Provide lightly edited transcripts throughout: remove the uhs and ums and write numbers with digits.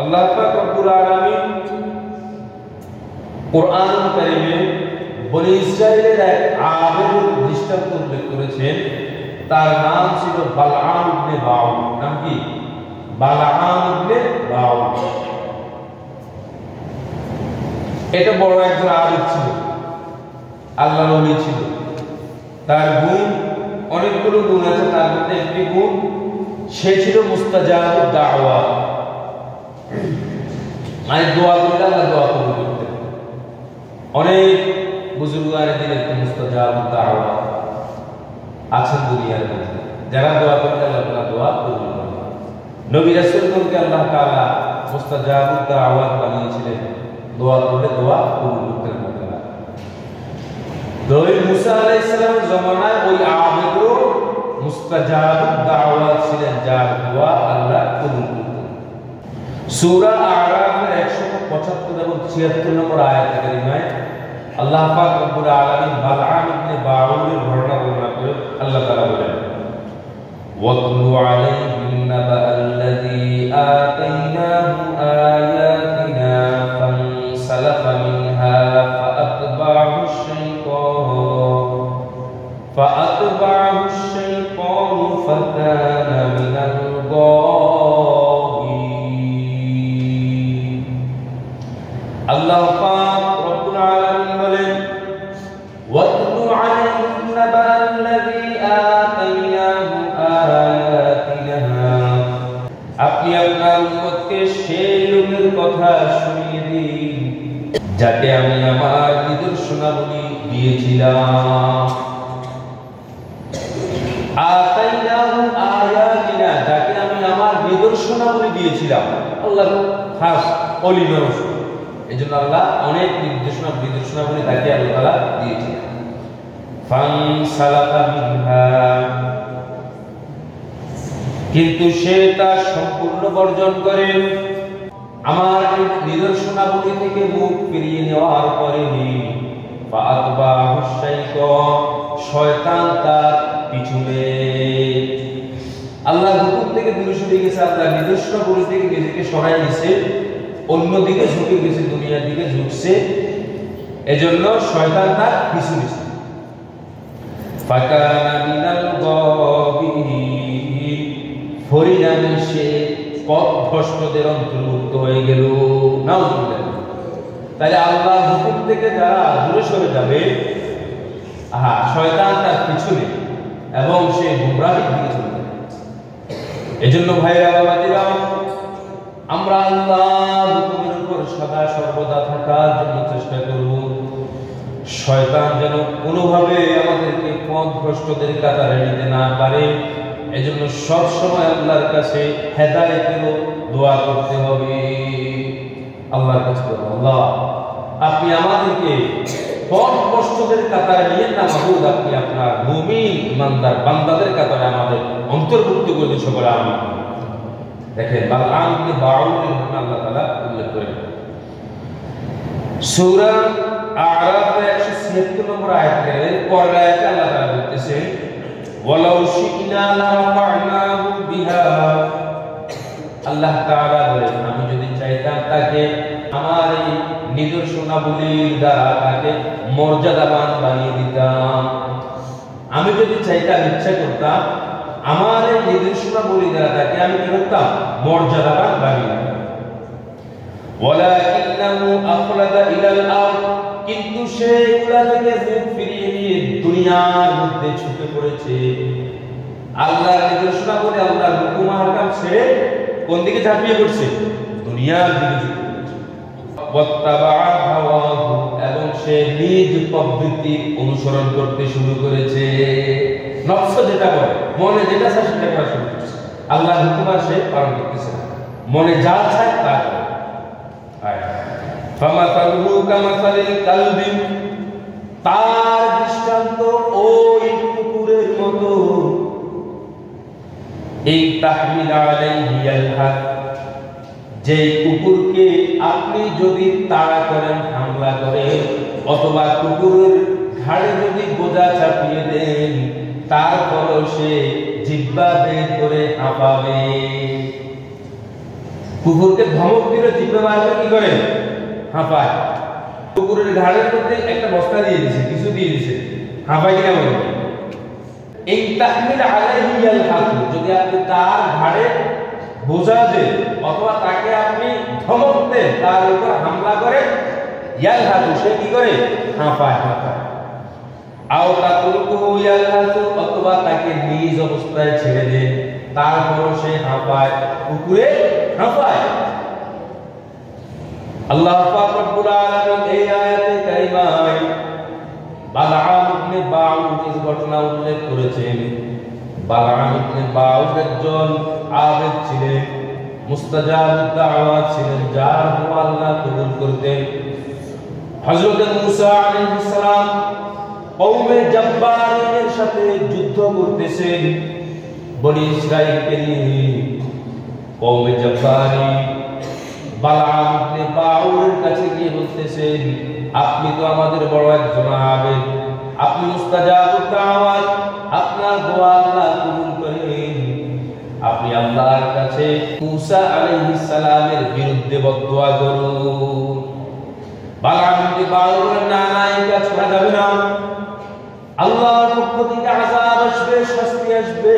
আল্লাহ পাক রব্বুল আলামিন কোরআন কারীমে বনী ইসরাইলের এক আবেদের দৃষ্টান্ত উল্লেখ করেছেন। তার নাম ছিল বালআম ইবনে বাউর। নাম কি? বালআম ইবনে বাউর। এটা বড় একজন আবেদ ছিল, আল্লাহর ওলি ছিল। তার গুণ, অনেকগুলো গুণ আছে, তার মধ্যে একটি গুণ, সে ছিল মুস্তাজাবুদ দাওয়া। মানে দোয়া করলে আল্লাহ দোয়া কবুল করতেন। অনেক বুজুর্গানে দিনের মুস্তাজাবুদ দাওয়া আছেন দুনিয়ার মধ্যে, যারা দোয়া করলে আল্লাহ তাআলা দোয়া কবুল করেন। নবী রাসূলগণকে আল্লাহ তাআলা মুস্তাজাবুদ দাওয়া বানিয়েছিলেন, দোয়া করলে দোয়া কবুল করতেন আল্লাহ। নবী মুসা আলাইহিস সালামের জমানায় ওই আবেদও মুস্তাজাবুদ দাওয়া ছিলেন, যার দোয়া আল্লাহ কবুল করতেন। সূরা আরাফের 175 এবং 76 নম্বর আয়াতে কারিমায় আল্লাহ পাক রব্বুল আলামিন বালআম ইবনে বাউরের ঘটনা বর্ণনা করে আল্লাহ তাআলা বলেন, ওয়াতলু আলাইহিম নাবাআল্লাযী আতাইনাহু আয়াতিনা ফানসালাফা মিনহা ফাআতবা'হু আশ-শাইতানু ফাকানা মিনাল গায়িন। আল্লাহ পাক রব্বুল আলামিন বলেন, ওয়াতলু আলাইহিম নাবাআল্লাযী আতাইনাহু আয়াতিনা, আপনি আপনার উম্মতকে সেই লোকের কথা শুনিয়ে দিন যাকে আমি আমার নিদর্শনাবলী দিয়েছিলাম। আতাইনাহু আয়াতিনা, যাকে আমি আমার নিদর্শনাবলী দিয়েছিলাম। আল্লাহ খাস ওলি মানুষ, এজন্য আল্লাহ অনেক নিদর্শনাবলী তাকে আল্লাহ তাআলা দিয়েছিলেন। ফানসালাফা মিনহা, কিন্তু সে তা সম্পূর্ণ বর্জন করে আমার নিদর্শনাবলী থেকে মুখ ফিরিয়ে নেওয়ার পরে ফাআতবা'হু আশ-শাইতান, শয়তান তার পিছনে। আল্লাহর হুকুম থেকে দূরে সরে গেছে, আল্লাহর নিদর্শনাবলী থেকে নিজেকে সরাই নিয়েছে, অন্যদিকে ঝুঁকে গেছে, দুনিয়ার দিকে ঝুঁকছে, এজন্য শয়তান তার পিছু নিছে। ফাকানা মিনাল গায়িন, পরিণামে সে পথভ্রষ্টদের অন্তর্ভুক্ত হয়ে গেল। নাউজুবিল্লাহ। তাহলে আল্লাহর হুকুম থেকে যারা দূরে সরে যাবে, শয়তান তার পিছনে এবং সে গুমরাহির দিকে চলে যাবে। এজন্য ভাইরা বাবাজিরা, আমরা আল্লাহর হুকুমের উপর সদা সর্বদা থাকার জন্য চেষ্টা করব। শয়তান যেন কোনোভাবে আমাদেরকে পথভ্রষ্টদের কাতারে নিতে না পারে, এজন্য সব সময় আল্লাহর কাছে হেদায়েতের দোয়া করতে হবে। আল্লাহর কাছে বলবো, আল্লাহ আপনি আমাদেরকে পথভ্রষ্টদের কাতারে নিয়ে না মাবুদ, আপনি আপনার মুমিন ইমানদার বান্দাদের কাতারে আমাদের অন্তর্ভুক্ত করে সকলে আমিন। দেখেন বালআম ইবনে বাউরের ঘটনা আল্লাহ তাআলা উল্লেখ করেন। সূরা আরাফের 176 নম্বর আয়াতে পরের আয়াতে আল্লাহ তাআলা বলতেছেন, ওয়ালাউ শি'না লারাফা'নাহু বিহা, আল্লাহ তাআলা বলেন আমি যদি চাইতাম তাকে আমার এই নিদর্শনাবলীর দ্বারা তাকে মর্যাদাবান বানিয়ে দিতাম। আমি যদি চাইতাম, ইচ্ছা করতাম, আমার এই নিদর্শনাবলী দ্বারা তাকে আমি কি করতাম? মর্যাদাবান বানিয়ে দিতাম। ওয়ালাকিন্নাহু আখলাদা ইলাল আরদ, কিন্তু সে এগুলা থেকে মুখ ফিরিয়ে নিয়ে দুনিয়ার মধ্যে ছুটে পড়েছে। আল্লাহর নিদর্শনাবলী, আল্লাহর হুকুম আহকাম ছেড়ে কোন দিকে ঝাঁপিয়ে পড়ছে? দুনিয়ার দিকে ঝুঁকে পড়েছে। ওয়াত্তাবা'a হাওয়াহু, এবং সে নিজ প্রবৃত্তি অনুসরণ করতে শুরু করেছে। নফস যেটা বলে, মনে যেটা চায় সেটা করা শুরু করেছে। আল্লাহর হুকুম আর সে পালন করতেছে না, মনে যা চায় তা করে। ফামাসালুহু কামাসালিল কালবি, তার দৃষ্টান্ত ওই কুকুরের মতো। এই তাহমিল আলাইহি আলহাক, যে কুকুরকে আপনি যদি তাড়া করেন, হামলা করেন, অথবা কুকুরের ঘাড়ে যদি বোঝা চাপিয়ে দেন, তারপরও সে জিহ্বা বের করে হাঁপাবে। কুকুরকে ধমক দিলে জিভে মারলে কি করে? হাঁপায়। কুকুরের ঘাড়ের মধ্যে একটা বস্তা দিয়ে দিয়েছে, কিছু দিয়ে দিয়েছে, হাঁপায় কিনা বলবে? এই তাহমিল আলাইহি ইয়ালহাকু, যদি আপনি তার ঘাড়ে বোঝা দেন অথবা তাকে আপনি ধমক দেন, তার উপর হামলা করে, ইয়ালহাকু, সে কি করে? হাঁপায়। আও তাতরুকুহু ইয়ালহাকু, অথবা তাকে নিজ অবস্থায় ছেড়ে দেন, তারপর সে হাঁপায়। কুকুরে হাঁপায়। আল্লাহ পাক রব্বুল আলামিন এই আয়াতে কারিমায় বালআম ইবনে বাউদ এর ঘটনা উল্লেখ করেছেন। বালআম ইবনে বাউদ একজন আবেদ ছিলেন, মুস্তাজাবুদ দাওয়াত ছিলেন, যার দোয়া আল্লাহ কবুল করতেন। হযরত মুসা আলাইহিস সালাম কওমে জব্বারের সাথে যুদ্ধ করতেছেন, বনি ইসরাঈলকে নিয়ে। কওমে জব্বারি বালআম ইবনে বাউদের কাছে গিয়ে বলতেছেন, আপনি তো আমাদের বড় একজন আবেদ, আপনি মুস্তাজাবুদ দাওয়াত, আপনার দোয়া আল্লাহ কবুল করেন, আপনি আল্লাহর কাছে মুসা আলাইহিস সালামের বিরুদ্ধে বদদোয়া করুন। বালআম ইবনে বাউদ বলেন, না না, এই কাজ করা যাবে না, আল্লাহর পক্ষ থেকে আযাব আসবে, শাস্তি আসবে,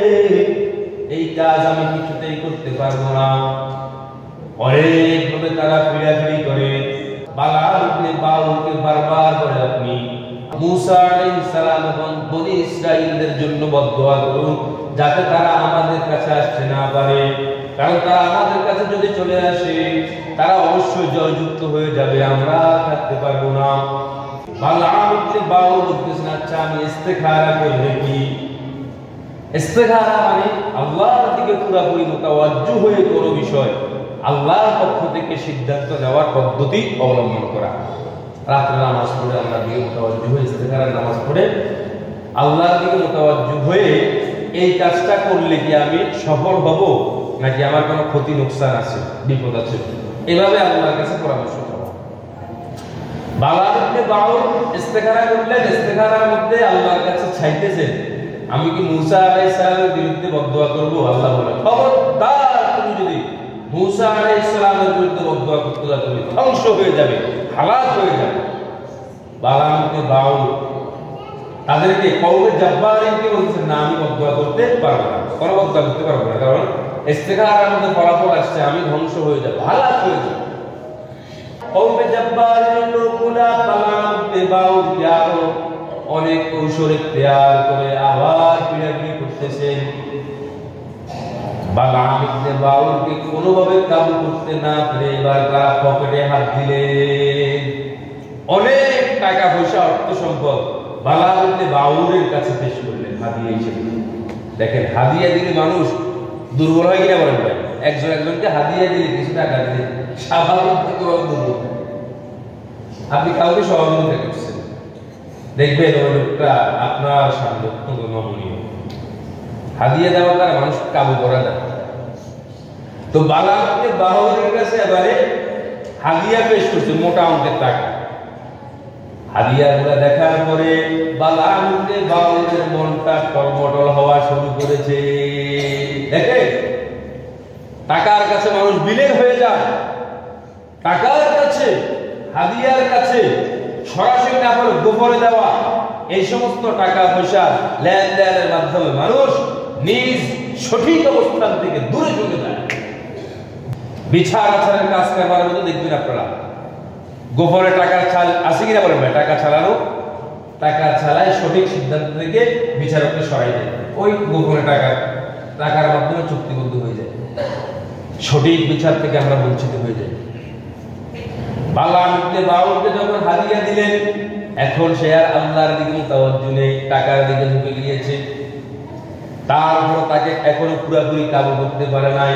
এই কাজ আমি কিছুতেই করতে পারবো না। অনেকভাবে তারা ফিরাফিরি করে। বালআম ইবনে বাউদকে বারবার করে, আপনি মুসা আলাইহিস সালাম এবং বনি ইসরাঈলদের জন্য বদদোয়া করুন, যাতে তারা আমাদের কাছে আসতে না পারে, কারণ তারা আমাদের কাছে যদি চলে আসে তারা অবশ্যই জয়যুক্ত হয়ে যাবে, আমরা থাকতে পারবো না। বালআম ইবনে বাউদ বলতেছেন, আচ্ছা আমি ইস্তেখারা করে দেখি। ইস্তেখারা মানে আল্লাহর দিকে পুরোপুরি মুতাওয়াজ্জু হয়ে কোনো বিষয় আল্লাহর পক্ষ থেকে সিদ্ধান্ত নেওয়ার পদ্ধতি অবলম্বন করা। রাত্রে নামাজ পড়ে আল্লাহর দিকে মুতাওয়াজ্জু হয়ে, ইস্তেখারার নামাজ পড়ে আল্লাহর দিকে মুতাওয়াজ্জু হয়ে এই কাজটা করলে কি আমি সফল হব, নাকি আমার কোনো ক্ষতি নোকসান আছে, বিপদ আছে, এভাবে আল্লাহর কাছে পরামর্শ চাওয়া। বালআম ইবনে বাউদ ইস্তেখারা করলেন, ইস্তেখারার মধ্যে আল্লাহর কাছে চাইতেছেন, আমি কি মুসা আলাইহিস সালামের বিরুদ্ধে বদদোয়া করব? আল্লাহ বলেন, খবরদার, তুমি যদি মুসা আলাইহিস সালামের বিরুদ্ধে বদদোয়া করতে যাও তুমি ধ্বংস হয়ে যাবে, হালাক হয়ে যাবে। বালআম ইবনে বাউদ তাদেরকে কওমে জব্বারিনকে বলছেন, না আমি বদদোয়া করতে পারবো না, কোনো বদদোয়া করতে পারবো না, কারণ ইস্তেখারার মধ্যে ফলাফল আসছে আমি ধ্বংস হয়ে যাব, হালাক হয়ে যাব। কওমে জব্বারিনের লোকগুলা বালআম ইবনে বাউদকে আরো অনেক কৌশল ইখতিয়ার করে আবার পিড়াপিড়ি করতেছেন। বালআম ইবনে বাউদকে কোনোভাবে কাবু করতে না পেরে এবার তারা পকেটে হাত দিলেন। অনেক টাকা পয়সা, অর্থ সম্পদ বালআম ইবনে বাউদের কাছে পেশ করলেন হাদিয়া হিসেবে। দেখেন, হাদিয়া দিলে মানুষ দুর্বল হয় কিনা বলেন ভাই? একজন একজনকে হাদিয়া দিলে, কিছু টাকা দিলে স্বাভাবিক দুর্বল। আপনি কাউকে সহযোগিতা করছেন, দেখবেন ওই লোকটা আপনার সামনে অত্যন্ত নমনীয়। হাদিয়া দেওয়া দ্বারা মানুষ কাবু করা যায়। তো বালআম ইবনে বাউদের কাছে এবারে হাদিয়া পেশ করছে, মোটা অঙ্কের টাকা। হাদিয়াগুলো দেখার পরে বালআম ইবনে বাউদের মনটা টলমটল হওয়া শুরু করেছে। দেখে, টাকার কাছে মানুষ বিলীন হয়ে যায়, টাকার কাছে, হাদিয়ার কাছে, সরাসরি না হলে গোপনে দেওয়া, এই সমস্ত টাকা পয়সা লেনদেনের মাধ্যমে মানুষ নিজ সঠিক অবস্থান থেকে দূরে চলে যায়। বিচার আচারের কাজ করবার মতো দেখবেন আপনারা, গোপনে টাকার ছাল আছে কিনা বলেন ভাই? টাকা ছাড়ানো, টাকা ছাড়াই সঠিক সিদ্ধান্ত থেকে বিচারককে সরাই দেয়, ওই গোপনে টাকার মাধ্যমে চুক্তিবদ্ধ হয়ে যায়, সঠিক বিচার থেকে আমরা বঞ্চিত হয়ে যাই। বালআম ইবনে বাউদকে যখন হাদিয়া দিলেন, এখন সে আর আল্লাহর দিকে মুতাওয়াজ্জু নেই, টাকার দিকে ঝুঁকে গিয়েছে। তারপর তাকে এখনো পুরোপুরি কাবু করতে পারে নাই।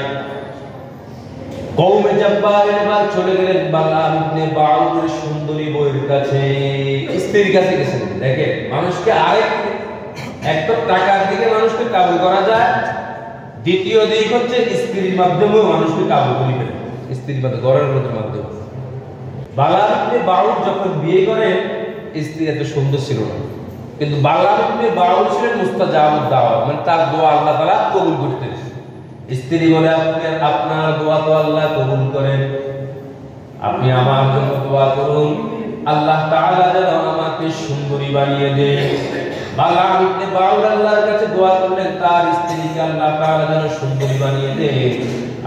কওমে জব্বারের এবার চলে গেলেন বালআম ইবনে বাউদের সুন্দরী বউয়ের কাছে, স্ত্রীর কাছে গেছেন। দেখে, মানুষকে এক তো টাকার দিকে মানুষকে কাবু করা যায়, দ্বিতীয় দিক হচ্ছে স্ত্রীর মাধ্যমেও মানুষকে কাবু করি ফেলে, স্ত্রীর মাধ্যমে, ঘরের মাধ্যমে। বালআম ইবনে বাউদ যখন বিয়ে করেন, স্ত্রী এত সুন্দর ছিল না, কিন্তু বালআম ইবনে বাউদ ছিলেন মুস্তাজাবুদ দাওয়াত, মানে তার দোয়া আল্লাহ তাআলা কবুল করতেন। স্ত্রী বলে আপনি আপনার দোয়া তো আল্লাহ কবুল করেন, আপনি আমার জন্য দোয়া করুন আল্লাহ তাআলা যেন আমাকে সুন্দরী বানিয়ে দেন। বালাম ইবনে বাউর আল্লাহর কাছে দোয়া করলেন তার স্ত্রীকে আল্লাহ তাআলা যেন সুন্দরী বানিয়ে দেন।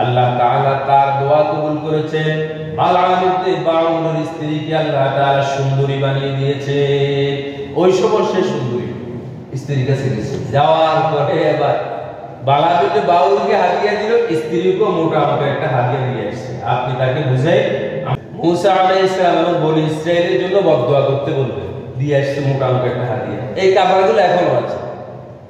আল্লাহ তাআলা তার দোয়া কবুল করেছেন। বালাম ইবনে বাউরের স্ত্রীকে আল্লাহ তাআলা সুন্দরী বানিয়ে দিয়েছে। ওই সময় সে সুন্দরী স্ত্রীর কাছে গেছে, যাওয়ার পরে এবার বালাম ইবনে বাউরকে হাদিয়া দিল, স্ত্রীকে মোটা মোটা একটা হাদিয়া দিয়ে আসছে। আপনি তাকে বুঝাই মুসা আলাইহিস সালাম এবং বনি ইসরাইলের জন্য বদদোয়া করতে বলবেন, দিয়ে আসছে মোটা মোটা একটা হাদিয়া। এই কাফারগুলো এখনো আছে।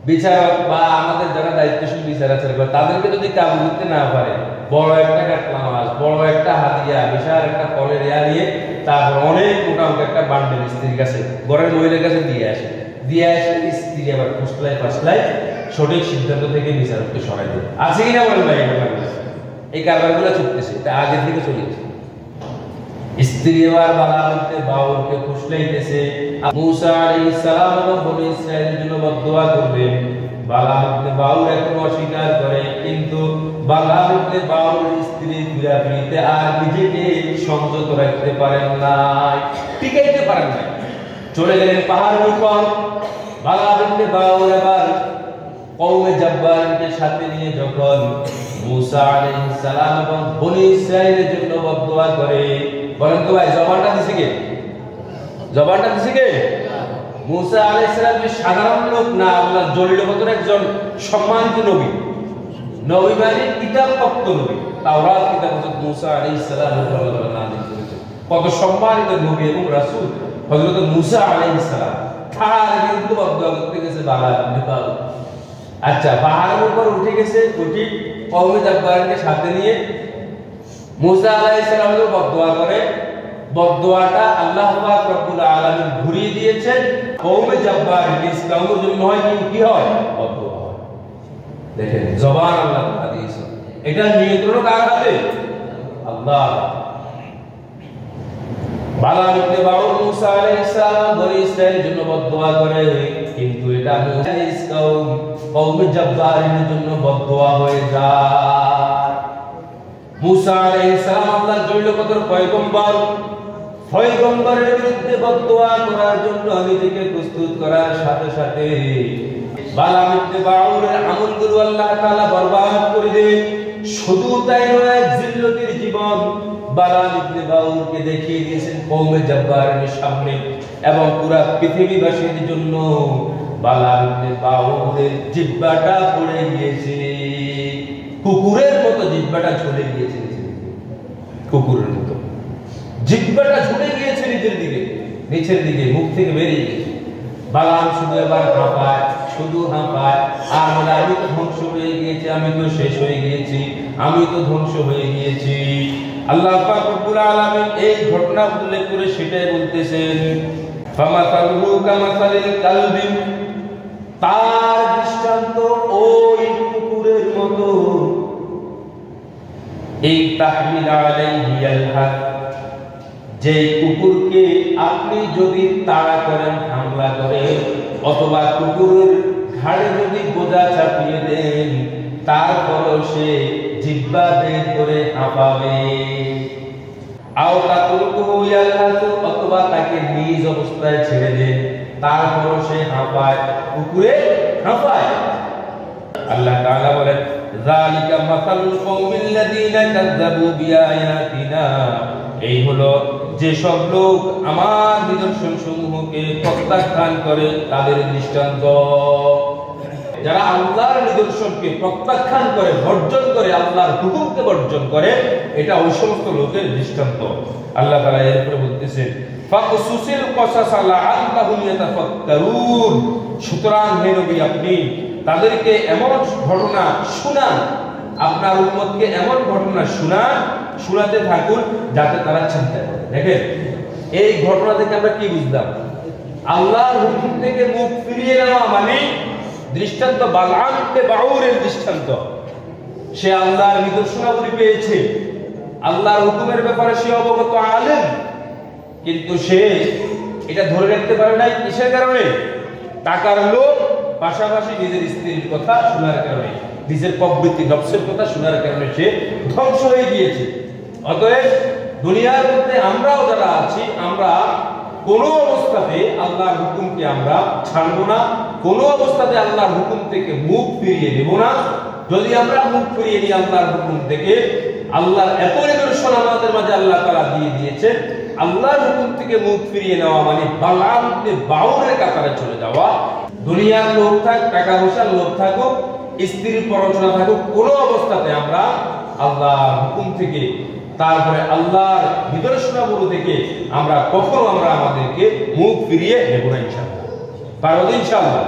বিচারক বা আমাদের যারা দায়িত্বশীল বিচারাচার করে তাদেরকে যদি কাবু করতে না পারে, বড় একটা কাটলা মাছ, বড় একটা হাদিয়া, বিশাল একটা ফলের ইয়া নিয়ে তারপর অনেক মোটা মোটা একটা বান্ডেল স্ত্রীর কাছে, ঘরের মহিলার কাছে দিয়ে আসে। স্ত্রী আবার ফুসলায় ফাসলায় সঠিক সিদ্ধান্ত থেকে বিচারককে সরাই দেয়। আছে কিনা বলেন ভাই? এই কারবারগুলো চলতেছে, এটা আগে থেকে চলেছে। স্ত্রী এবার বালাম ইবনে বাউরকে ফুসলাইতেছে। মুসা আলাইহিস সালাম এবং বনি ইসরাইলের জন্য বদদোয়া করবেন। বালাম ইবনে বাউর এখন অস্বীকার করে, কিন্তু বালাম ইবনে বাউরের স্ত্রী বিরাপিতে আর নিজেকে সংযত রাখতে পারেন নাই, টিকাইতে পারেন নাই, চলে গেলেন পাহাড়ের উপর। বালাম ইবনে বাউর এবার কওমে জাব্বারকে সাথে নিয়ে যখন মুসা আলাইহিস সালাম এবং বনি ইসরাইলের জন্য বদদোয়া করে, বলেন তো ভাই জবানটা দিছে কে? জবানটা দিছে কে? মুসা আলাইহিস সালাম সাধারণ লোক না, আল্লাহর জলিলমতের একজন সম্মানিত নবী। নবী মানে কিতাবপ্রাপ্ত নবী, তাওরাত কিতাব হযরত মুসা আলাইহিস সালাম আল্লাহ নাযিল করেছেন। কত সম্মানিত নবী এবং রাসূল হযরত মুসা আলাইহিস সালাম, তার বিরুদ্ধে বদদোয়া করতে গেছে বালাম ইবনে বাউর। আচ্ছা, পাহাড়ের উপর উঠে গেছে, উঠি কওমে জাব্বারকে সাথে নিয়ে মুসা আলাইহিস সালামের বদদোয়া করে। বদদোয়াটা আল্লাহ পাক রব্বুল আলামিন ঘুরিয়ে দিয়েছেন। কওমে জাব্বার নিজ কওমের জন্য হয় কি হয়? বদদোয়া হয়। দেখেন জবান আল্লাহ তাআলা দিয়েছেন, এটা নিয়ন্ত্রণ কার হাতে? আল্লাহ। বালাম ইবনে বাউর মুসা আলাইহিস সালাম বনি ইসরাইলের জন্য বদদোয়া করে, কিন্তু এটা নিজ কওমে জাব্বারের জন্য বদদোয়া হয়ে যায়। মুসা আলাইহিস সালাম আল্লাহর জলিলকদর পয়গম্বরের বিরুদ্ধে বদদোয়া করার জন্য নিজেকে প্রস্তুত করার সাথে সাথে বালাম ইবনে বাউরের আমলগুলো আল্লাহ তাআলা বরবাদ করে দেন। শুধু তাই নয়, জিল্লতির জীবন বালাম ইবনে বাউরকে দেখিয়ে দিয়েছেন কওমে জাব্বারের সামনে এবং পুরো পৃথিবীবাসীর জন্য। বালাম ইবনে বাউরের জিহ্বাটা পড়ে গিয়েছে, কুকুরের মতো জিহ্বাটা ঝুলে গিয়েছে, কুকুরের মতো জিহ্বাটা ঝুলে গিয়েছে নিচের দিকে, মুখ থেকে বেরিয়ে গেছে। বালাম শুধু এবার হাঁপায়, শুধু হাঁপায় আর বলে আমি তো ধ্বংস হয়ে গিয়েছি, আমি তো শেষ হয়ে গিয়েছি, আমি তো ধ্বংস হয়ে গিয়েছি। আল্লাহ পাক রব্বুল আলামিন এই ঘটনা উল্লেখ করে সেটাই বলতেছেন, ফামাসালুহু কামাসালিল কালবি, তার দৃষ্টান্ত ওই কুকুরের মতো। এই তাহমিল আলাইহি আলহাদ, যে কুকুরকে আপনি যদি তাড়া করেন, হামলা করেন, অথবা কুকুরের ঘাড়ে যদি বোঝা চাপিয়ে দেন, তারপরও সে জিহ্বা বের করে হাঁপাবে। আও তাতরুকুহু ইয়ালহাসু, অথবা তাকে নিজ অবস্থায় ছেড়ে দেন, তারপরও সে হাঁপায়, কুকুরে হাঁপায়। আল্লাহ তাআলা বলেন, যালিকা মাসালুল কওমিল্লাযীনা কাযযাবু বিআয়াতিনা, এই হলো যে সব লোক আমার নিদর্শন সমূহকে প্রত্যাখ্যান করে তাদের দৃষ্টান্ত। যারা আল্লাহর নিদর্শনকে প্রত্যাখ্যান করে, বর্জন করে, আল্লাহর হুকুমকে বর্জন করে, এটা ওই সমস্ত লোকের দৃষ্টান্ত। আল্লাহ তাআলা এরপরে বলতেছেন, ফাকসুসিল কসাস লাআল্লাহুম ইয়াতাফাক্কারুন, সুতরাং হে নবী আপনি তাদেরকে এমন ঘটনা শুনান, আপনার উম্মতকে এমন ঘটনা শোনাতে থাকুন যাতে তারা চিন্তা করে। দেখেন এই ঘটনা থেকে আমরা কি বুঝলাম? আল্লাহর হুকুম থেকে মুখ ফিরিয়ে নেওয়া মানে দৃষ্টান্ত বালাম ইবনে বাউরের দৃষ্টান্ত। সে আল্লাহর নিদর্শনাবলী পেয়েছে, আল্লাহর হুকুমের ব্যাপারে সে অবগত আলেম, কিন্তু সে এটা ধরে রাখতে পারে নাই। কিসের কারণে? টাকার লোভ, পাশাপাশি নিজের স্ত্রীর কথা শোনার কারণে। নিজের প্রবৃত্তি নফসের কথা শোনার কারণে সে ধ্বংস হয়ে গিয়েছে। অতএব দুনিয়ার মধ্যে আমরাও যারা আছি, আমরা কোনো অবস্থাতে আল্লাহর হুকুমকে আমরা ছাড়বো না, কোনো অবস্থাতে আল্লাহর হুকুম থেকে মুখ ফিরিয়ে নেব না। যদি আমরা মুখ ফিরিয়ে নিই আল্লাহর হুকুম থেকে, আল্লাহর এত নিদর্শন আমাদের মাঝে আল্লাহ তাআলা দিয়ে দিয়েছে, আল্লাহর হুকুম থেকে মুখ ফিরিয়ে নেওয়া মানে বালাম ইবনে বাউরের কাতারে চলে যাওয়া। দুনিয়ার লোভ থাক, টাকা পয়সার লোভ থাকুক, স্ত্রীর পরচনা থাকুক, কোনো অবস্থাতে আমরা আল্লাহর হুকুম থেকে, তারপরে আল্লাহর নিদর্শনাবলী থেকে আমরা কখনো আমাদেরকে মুখ ফিরিয়ে নেব না ইনশাআল্লাহ। পারবো ইনশাআল্লাহ।